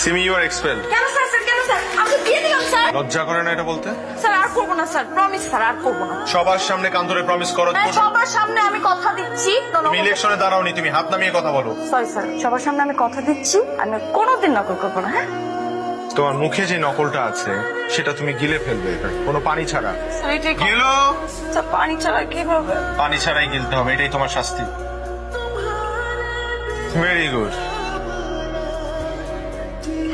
Simi, you are expel. কেন sir? Sir কেন sir? আমি দিয়ে দিলাম স্যার। লজ্জা করে না এটা বলতে? স্যার আর করবো না স্যার, প্রমিস স্যার আর করবো না। সবার সামনে কান ধরে প্রমিস করো। সবার সামনে আমি কথা দিচ্ছি। তুমি ইলেকশনে দাঁড়াওনি, তুমি হাত নামিয়ে কথা বলো। সরি স্যার, সবার সামনে আমি কথা দিচ্ছি আমি কোনোদিন নকল করবো না। হ্যাঁ তোমার মুখে যে নকলটা আছে সেটা তুমি গিলে ফেলবে, কোনো পানি ছাড়া। স্যার এটাই গিলো। স্যার পানি ছাড়া কিভাবে? পানি ছাড়াই গিলতে হবে, এটাই তোমার শাস্তি। Very good.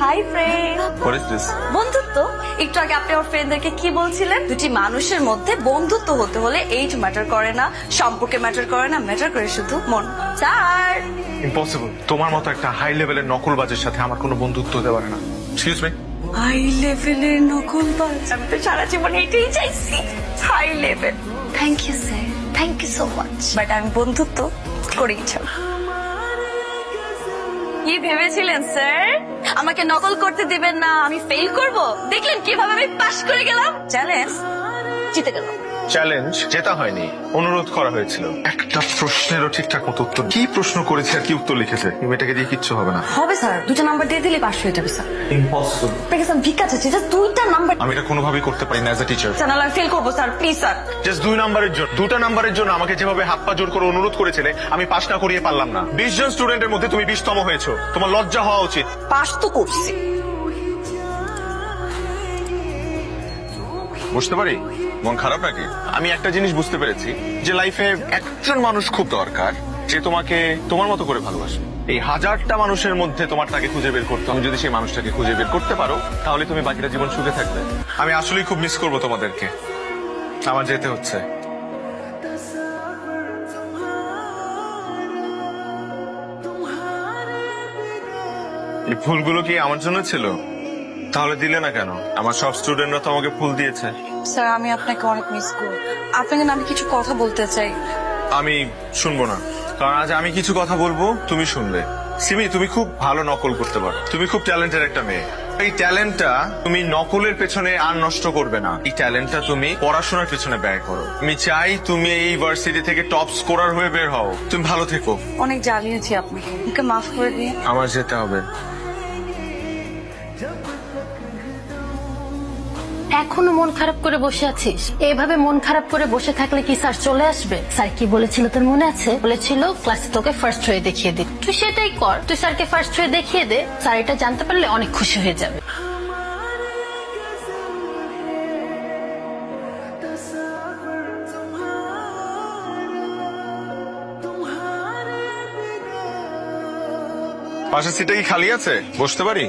Hi friend. What is this? বন্ধুত্ব। একটু আগে আপনি আমার ফ্রেন্ডদেরকে কি বলছিলেন? দুটি মানুষের মধ্যে বন্ধুত্ব হতে হলে এইজ ম্যাটার করে না, সম্পর্কে ম্যাটার করে না, ম্যাটার করে শুধু মন। Sir impossible. তোমার মতো একটা হাই লেভেলের নকলবাজের সাথে আমার কোনো বন্ধুত্ব হতে পারে না। Excuse me. হাই লেভেলের নকলবাজ? আমি তো সারা জীবন এটাই চাইছি, high level. Thank you sir, thank you so much. But আমি বন্ধুত্ব করেই ছাড়ব। কি ভেবেছিলেন স্যার? আমাকে নকল করতে দিবেন না, আমি ফেল করব? দেখলেন কিভাবে আমি পাশ করে গেলাম। চ্যালেঞ্জ জিতে গেলাম। চ্যালেঞ্জ জেতা হয়নি, অনুরোধ করা হয়েছিল। একটা প্রশ্নেরও ঠিকঠাক মতো উত্তর। কি প্রশ্ন করেছে আর কি উত্তর লিখেছে? এই মেয়েটাকে দিয়ে কিচ্ছু হবে না। হবে স্যার, দুটো নাম্বার দিয়ে দিলে পাশ হয়ে যাবে স্যার। ইম্পসিবল। আপনাকে স্যার ভিক্ষা চাচ্ছি, জাস্ট দুইটা নাম্বার। আমি এটা কোনোভাবেই করতে পারি না অ্যাজ এ টিচার। চ্যানেল আমি ফেল করবো স্যার, প্লিজ স্যার। জাস্ট 2 নাম্বারের জন্য, 2টা নাম্বারের জন্য আমাকে যেভাবে হাত পা জোর করে অনুরোধ করেছিলে, আমি পাস না করিয়ে পারলাম না। 20 জন স্টুডেন্টের মধ্যে তুমি 20তম হয়েছো, তোমার লজ্জা হওয়া উচিত। পাশ তো করছি। বুঝতে পারি মন খারাপ নাকি? আমি একটা জিনিস বুঝতে পেরেছি যে লাইফে একজন মানুষ খুব দরকার যে তোমাকে তোমার মতো করে ভালোবাসে। এই হাজারটা মানুষের মধ্যে তোমার তাকে খুঁজে বের করতে হবে। যদি সেই মানুষটাকে খুঁজে বের করতে পারো তাহলে তুমি বাকিটা জীবন সুখে থাকবে। আমি আসলেই খুব মিস করবো তোমাদেরকে। আমার যেতে হচ্ছে। এই ফুলগুলো কি আমার জন্য ছিল? তাহলে দিলে না কেন? আমার সব স্টুডেন্টরা তো আমাকে ফুল দিয়েছে। স্যার আমি আপনাকে অনেক মিস করি। আপনাকে না আমি কিছু কথা বলতে চাই। আমি শুনবো না, কারণ আজ আমি কিছু কথা বলবো, তুমি শুনবে। সিমি, তুমি খুব ভালো নকল করতে পারো, তুমি খুব ট্যালেন্টেড একটা মেয়ে। এই ট্যালেন্টটা তুমি নকলের পেছনে আর নষ্ট করবে না, এই ট্যালেন্টটা তুমি পড়াশোনার পেছনে ব্যয় করো। আমি চাই তুমি এই ভার্সিটি থেকে টপ স্কোরার হয়ে বের হও। তুমি ভালো থেকো। অনেক জ্বালিয়েছি আপনাকে, ওকে মাফ করে দিয়ে। আমার যেতে হবে। এখনো মন খারাপ করে বসে আছিস? এভাবে মন খারাপ করে বসে থাকলে কি স্যার চলে আসবে? স্যার কি বলেছিল তোর মনে আছে? বলেছিল ক্লাসে তোকে ফার্স্ট হয়ে দেখিয়ে দিই। তুই সেটাই কর, তুই স্যারকে ফার্স্ট হয়ে দেখিয়ে দে। স্যার এটা জানতে পারলে অনেক খুশি হয়ে যাবে। পাশের সিটটা কি খালি আছে? বসতে পারি?